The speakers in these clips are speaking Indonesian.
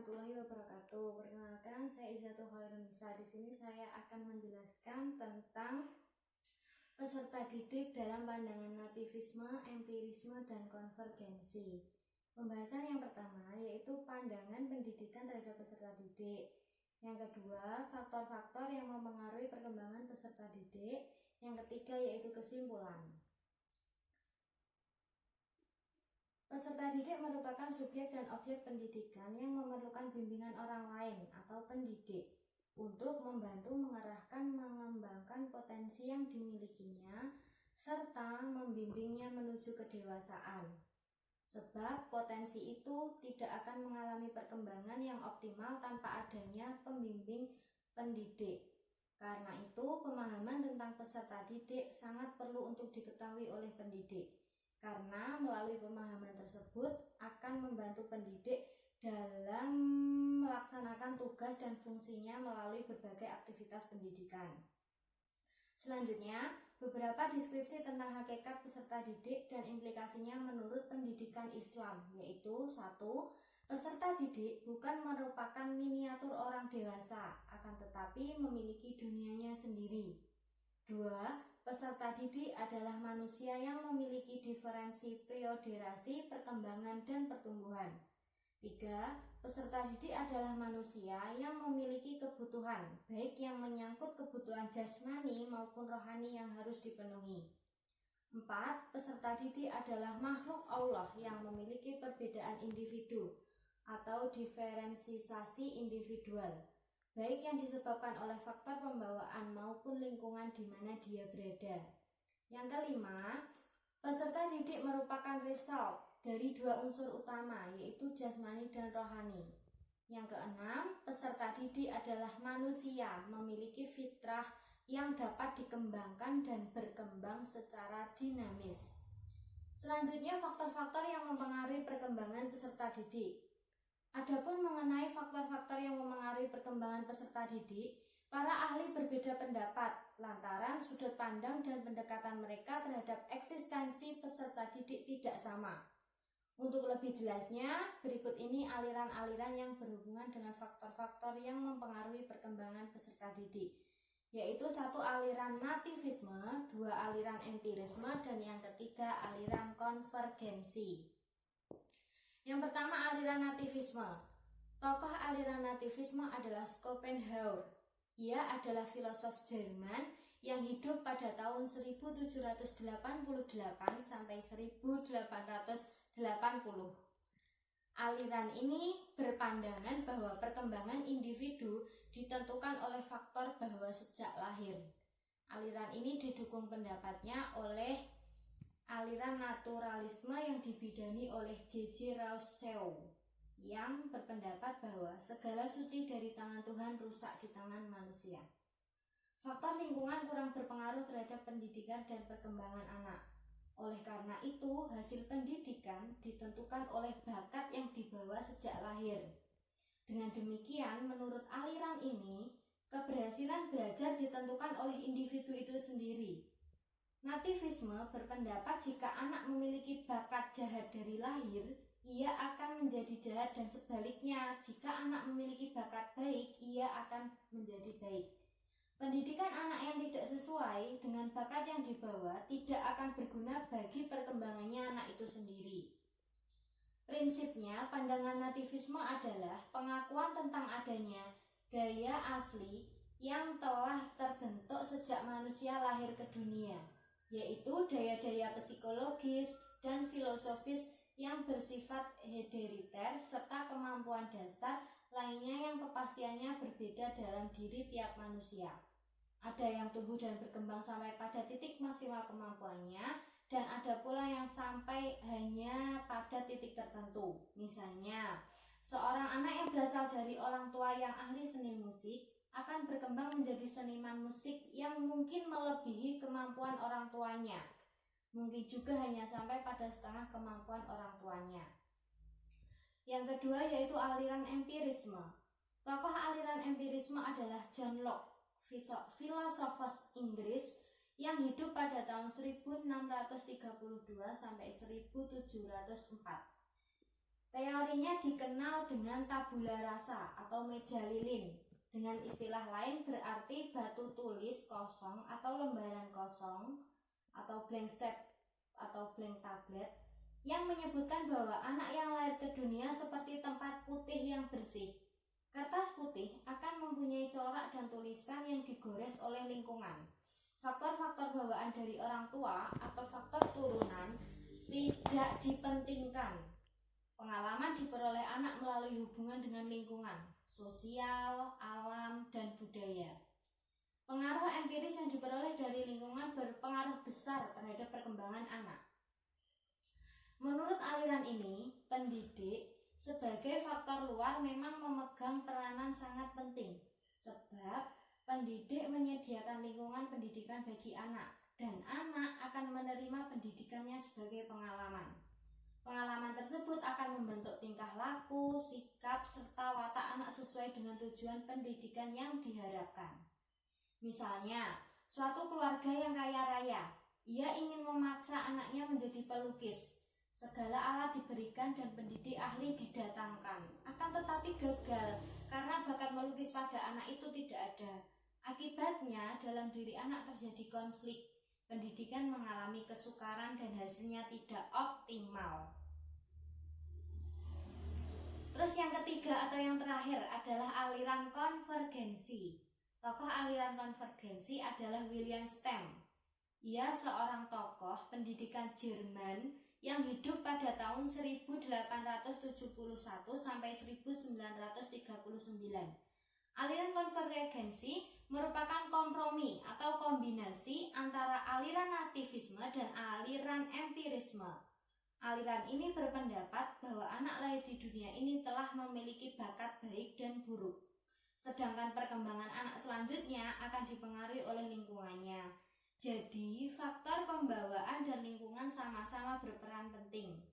warahmatullahi wabarakatuh. Perkenalkan, saya Izzatul Khairunisa. Di sini saya akan menjelaskan tentang peserta didik dalam pandangan nativisme, empirisme, dan konvergensi. Pembahasan yang pertama yaitu pandangan pendidikan terhadap peserta didik. Yang kedua, faktor-faktor yang mempengaruhi perkembangan peserta didik. Yang ketiga yaitu kesimpulan. Peserta didik merupakan subjek dan objek pendidikan yang memerlukan bimbingan orang lain atau pendidik untuk membantu mengarahkan, mengembangkan potensi yang dimilikinya serta membimbingnya menuju kedewasaan. Sebab potensi itu tidak akan mengalami perkembangan yang optimal tanpa adanya pembimbing pendidik. Karena itu, pemahaman tentang peserta didik sangat perlu untuk diketahui oleh pendidik. Karena melalui pemahaman tersebut akan membantu pendidik dalam melaksanakan tugas dan fungsinya melalui berbagai aktivitas pendidikan. Selanjutnya, beberapa deskripsi tentang hakikat peserta didik dan implikasinya menurut pendidikan Islam, yaitu 1. Peserta didik bukan merupakan miniatur orang dewasa, akan tetapi memiliki dunianya sendiri. 2. Peserta didik adalah manusia yang memiliki diferensi prioderasi, perkembangan, dan pertumbuhan. 3. Peserta didik adalah manusia yang memiliki kebutuhan, baik yang menyangkut kebutuhan jasmani maupun rohani yang harus dipenuhi. 4. Peserta didik adalah makhluk Allah yang memiliki perbedaan individu atau diferensiasi individual, baik yang disebabkan oleh faktor pembawaan maupun lingkungan di mana dia berada. Yang kelima, peserta didik merupakan result dari dua unsur utama, yaitu jasmani dan rohani. Yang keenam, peserta didik adalah manusia memiliki fitrah yang dapat dikembangkan dan berkembang secara dinamis. Selanjutnya, faktor-faktor yang mempengaruhi perkembangan peserta didik. Adapun mengenai faktor-faktor yang memengaruhi perkembangan peserta didik, para ahli berbeda pendapat lantaran sudut pandang dan pendekatan mereka terhadap eksistensi peserta didik tidak sama. Untuk lebih jelasnya, berikut ini aliran-aliran yang berhubungan dengan faktor-faktor yang mempengaruhi perkembangan peserta didik, yaitu 1. Aliran nativisme, 2. Aliran empirisme, dan yang ketiga aliran konvergensi. Yang pertama, aliran nativisme. Tokoh aliran nativisme adalah Schopenhauer. Ia adalah filosof Jerman yang hidup pada tahun 1788 sampai 1880. Aliran ini berpandangan bahwa perkembangan individu ditentukan oleh faktor bahwa sejak lahir. Aliran ini didukung pendapatnya oleh aliran naturalisme yang dibidani oleh J.J. Rousseau yang berpendapat bahwa segala suci dari tangan Tuhan rusak di tangan manusia. Faktor lingkungan kurang berpengaruh terhadap pendidikan dan perkembangan anak. Oleh karena itu, hasil pendidikan ditentukan oleh bakat yang dibawa sejak lahir. Dengan demikian, menurut aliran ini, keberhasilan belajar ditentukan oleh individu itu sendiri. Nativisme berpendapat jika anak memiliki bakat jahat dari lahir, ia akan menjadi jahat, dan sebaliknya, jika anak memiliki bakat baik, ia akan menjadi baik. Pendidikan anak yang tidak sesuai dengan bakat yang dibawa tidak akan berguna bagi perkembangannya anak itu sendiri. Prinsipnya, pandangan nativisme adalah pengakuan tentang adanya daya asli yang telah terbentuk sejak manusia lahir ke dunia, yaitu daya-daya psikologis dan filosofis yang bersifat herediter serta kemampuan dasar lainnya yang kepastiannya berbeda dalam diri tiap manusia. Ada yang tumbuh dan berkembang sampai pada titik maksimal kemampuannya, dan ada pula yang sampai hanya pada titik tertentu. Misalnya, seorang anak yang berasal dari orang tua yang ahli seni musik akan berkembang menjadi seniman musik yang mungkin melebihi kemampuan orang tuanya. Mungkin juga hanya sampai pada setengah kemampuan orang tuanya. Yang kedua yaitu aliran empirisme. Tokoh aliran empirisme adalah John Locke, filosofus Inggris yang hidup pada tahun 1632 sampai 1704. Teorinya dikenal dengan tabula rasa atau meja lilin. Dengan istilah lain berarti batu tulis kosong atau lembaran kosong atau blank step atau blank tablet yang menyebutkan bahwa anak yang lahir ke dunia seperti tempat putih yang bersih. Kertas putih akan mempunyai corak dan tulisan yang digores oleh lingkungan. Faktor-faktor bawaan dari orang tua atau faktor turunan tidak dipentingkan. Pengalaman diperoleh anak melalui hubungan dengan lingkungan, sosial, alam, dan budaya. Pengaruh empiris yang diperoleh dari lingkungan berpengaruh besar terhadap perkembangan anak. Menurut aliran ini, pendidik sebagai faktor luar memang memegang peranan sangat penting, sebab pendidik menyediakan lingkungan pendidikan bagi anak, dan anak akan menerima pendidikannya sebagai pengalaman. Pengalaman tersebut akan membentuk tingkah laku, sikap, serta watak anak sesuai dengan tujuan pendidikan yang diharapkan. Misalnya, suatu keluarga yang kaya raya, ia ingin memaksa anaknya menjadi pelukis. Segala alat diberikan dan pendidik ahli didatangkan, akan tetapi gagal karena bakat melukis pada anak itu tidak ada. Akibatnya dalam diri anak terjadi konflik, pendidikan mengalami kesukaran dan hasilnya tidak optimal. Terus yang ketiga atau yang terakhir adalah aliran konvergensi. Tokoh aliran konvergensi adalah William Stem. Ia seorang tokoh pendidikan Jerman yang hidup pada tahun 1871 sampai 1939. Aliran konvergensi merupakan kompromi atau kombinasi antara aliran nativisme dan aliran empirisme. Aliran ini berpendapat bahwa anak lahir di dunia ini telah memiliki bakat baik dan buruk, sedangkan perkembangan anak selanjutnya akan dipengaruhi oleh lingkungannya. Jadi, faktor pembawaan dan lingkungan sama-sama berperan penting.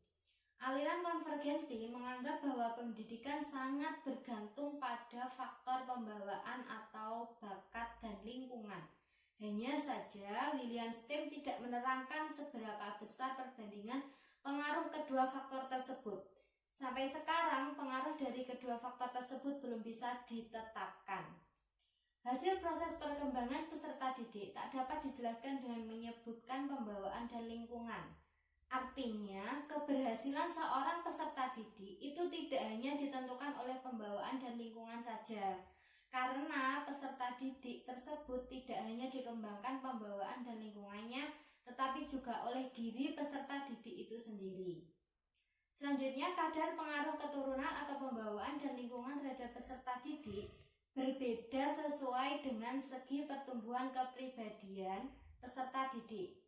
Aliran konvergensi menganggap bahwa pendidikan sangat bergantung pada faktor pembawaan atau bakat dan lingkungan. Hanya saja, William Stem tidak menerangkan seberapa besar perbandingan pengaruh kedua faktor tersebut. Sampai sekarang, pengaruh dari kedua faktor tersebut belum bisa ditetapkan. Hasil proses perkembangan peserta didik tak dapat dijelaskan dengan menyebutkan pembawaan dan lingkungan. Artinya, keberhasilan seorang peserta didik itu tidak hanya ditentukan oleh pembawaan dan lingkungan saja, karena peserta didik tersebut tidak hanya dikembangkan pembawaan dan lingkungannya, tetapi juga oleh diri peserta didik itu sendiri. Selanjutnya, kadar pengaruh keturunan atau pembawaan dan lingkungan terhadap peserta didik berbeda sesuai dengan segi pertumbuhan kepribadian peserta didik.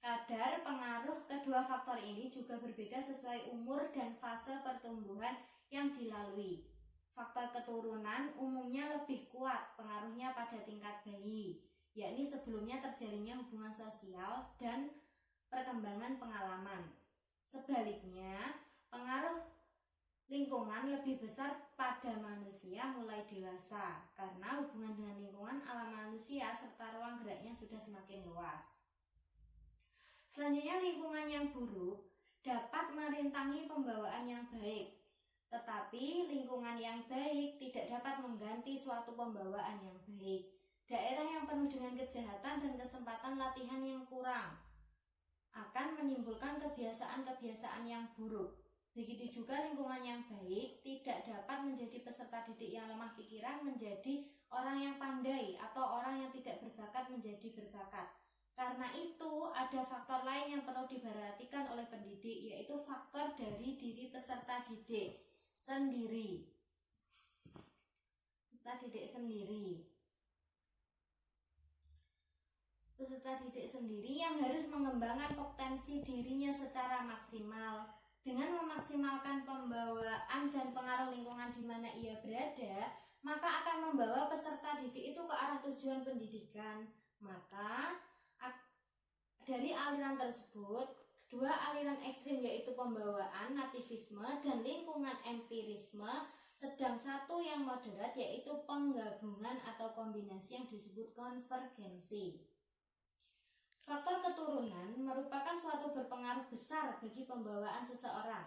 Kadar pengaruh kedua faktor ini juga berbeda sesuai umur dan fase pertumbuhan yang dilalui. Faktor keturunan umumnya lebih kuat pengaruhnya pada tingkat bayi, yakni sebelumnya terjalinnya hubungan sosial dan perkembangan pengalaman. Sebaliknya, pengaruh lingkungan lebih besar pada manusia mulai dewasa karena hubungan dengan lingkungan alam manusia serta ruang geraknya sudah semakin luas. Selanjutnya, lingkungan yang buruk dapat merintangi pembawaan yang baik, tetapi lingkungan yang baik tidak dapat mengganti suatu pembawaan yang baik. Daerah yang penuh dengan kejahatan dan kesempatan latihan yang kurang akan menimbulkan kebiasaan-kebiasaan yang buruk. Begitu juga lingkungan yang baik tidak dapat menjadi peserta didik yang lemah pikiran menjadi orang yang pandai atau orang yang tidak berbakat menjadi berbakat. Karena itu ada faktor lain yang perlu diperhatikan oleh pendidik, yaitu faktor dari diri peserta didik sendiri. Peserta didik sendiri yang harus mengembangkan potensi dirinya secara maksimal. Dengan memaksimalkan pembawaan dan pengaruh lingkungan di mana ia berada, maka akan membawa peserta didik itu ke arah tujuan pendidikan. Maka dari aliran tersebut, dua aliran ekstrim yaitu pembawaan nativisme dan lingkungan empirisme, sedang satu yang moderat yaitu penggabungan atau kombinasi yang disebut konvergensi. Faktor keturunan merupakan suatu berpengaruh besar bagi pembawaan seseorang.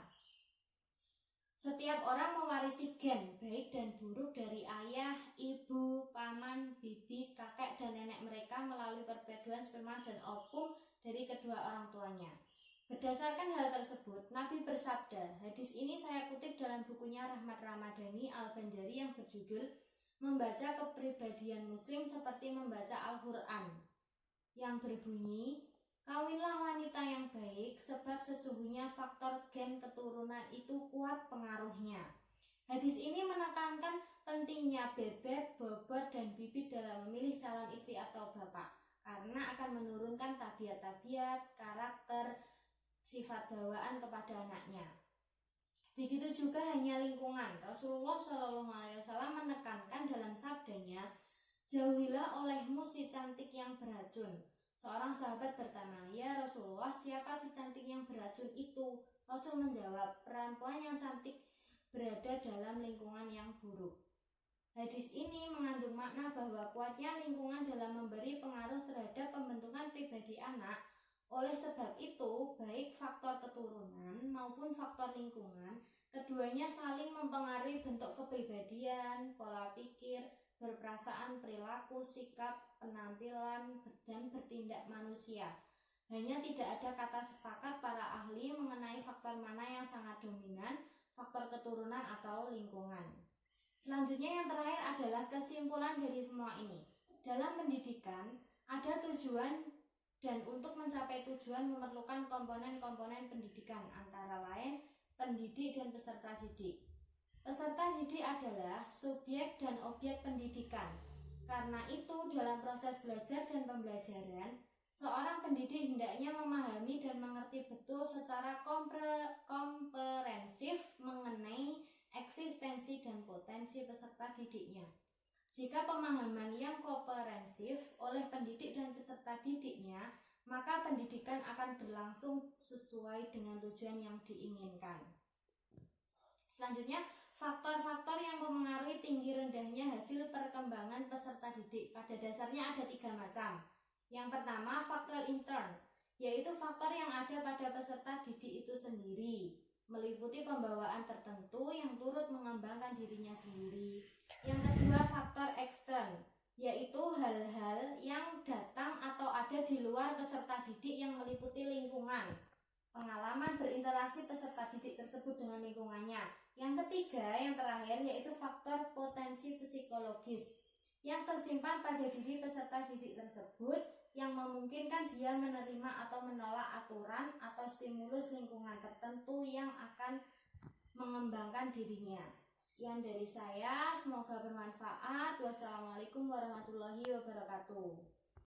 Setiap orang mewarisi gen baik dan buruk dari ayah, ibu, paman, bibi, kakek, dan nenek mereka melalui perpaduan sperma dan ovum dari kedua orang tuanya. Berdasarkan hal tersebut, Nabi bersabda, hadis ini saya kutip dalam bukunya Rahmat Ramadhani Al-Banjari yang berjudul Membaca Kepribadian Muslim Seperti Membaca Al-Quran, yang berbunyi, kawinlah wanita yang baik sebab sesungguhnya faktor gen keturunan itu kuat pengaruhnya. Hadis ini menekankan pentingnya bebek, bobot, dan bibit dalam memilih calon istri atau bapak karena akan menurunkan tabiat-tabiat, karakter, sifat bawaan kepada anaknya. Begitu juga hanya lingkungan. Rasulullah SAW menekankan dalam sabdanya, jauhilah olehmu si cantik yang beracun. Seorang sahabat bertanya, ya Rasulullah, siapa si cantik yang beracun itu? Rasul menjawab, perempuan yang cantik berada dalam lingkungan yang buruk. Hadis ini mengandung makna bahwa kuatnya lingkungan dalam memberi pengaruh terhadap pembentukan pribadi anak. Oleh sebab itu, baik faktor keturunan maupun faktor lingkungan, keduanya saling mempengaruhi bentuk kepribadian, pola pikir, berperasaan, perilaku, sikap, penampilan, dan bertindak manusia. Hanya tidak ada kata sepakat para ahli mengenai faktor mana yang sangat dominan, faktor keturunan atau lingkungan. Selanjutnya yang terakhir adalah kesimpulan dari semua ini. Dalam pendidikan, ada tujuan dan untuk mencapai tujuan memerlukan komponen-komponen pendidikan, antara lain pendidik dan peserta didik. Peserta didik adalah subjek dan objek pendidikan. Karena itu, dalam proses belajar dan pembelajaran, seorang pendidik hendaknya memahami dan mengerti betul secara komprehensif mengenai eksistensi dan potensi peserta didiknya. Jika pemahaman yang komprehensif oleh pendidik dan peserta didiknya, maka pendidikan akan berlangsung sesuai dengan tujuan yang diinginkan. Selanjutnya, faktor-faktor yang mempengaruhi tinggi rendahnya hasil perkembangan peserta didik. Pada dasarnya ada 3 macam. Yang pertama, faktor intern, yaitu faktor yang ada pada peserta didik itu sendiri, meliputi pembawaan tertentu yang turut mengembangkan dirinya sendiri. Yang kedua, faktor ekstern, yaitu hal-hal yang datang atau ada di luar peserta didik yang meliputi lingkungan, pengalaman berinteraksi peserta didik tersebut dengan lingkungannya. Yang ketiga, yang terakhir, yaitu faktor potensi psikologis yang tersimpan pada diri peserta didik tersebut yang memungkinkan dia menerima atau menolak aturan atau stimulus lingkungan tertentu yang akan mengembangkan dirinya. Sekian dari saya, semoga bermanfaat. Wassalamualaikum warahmatullahi wabarakatuh.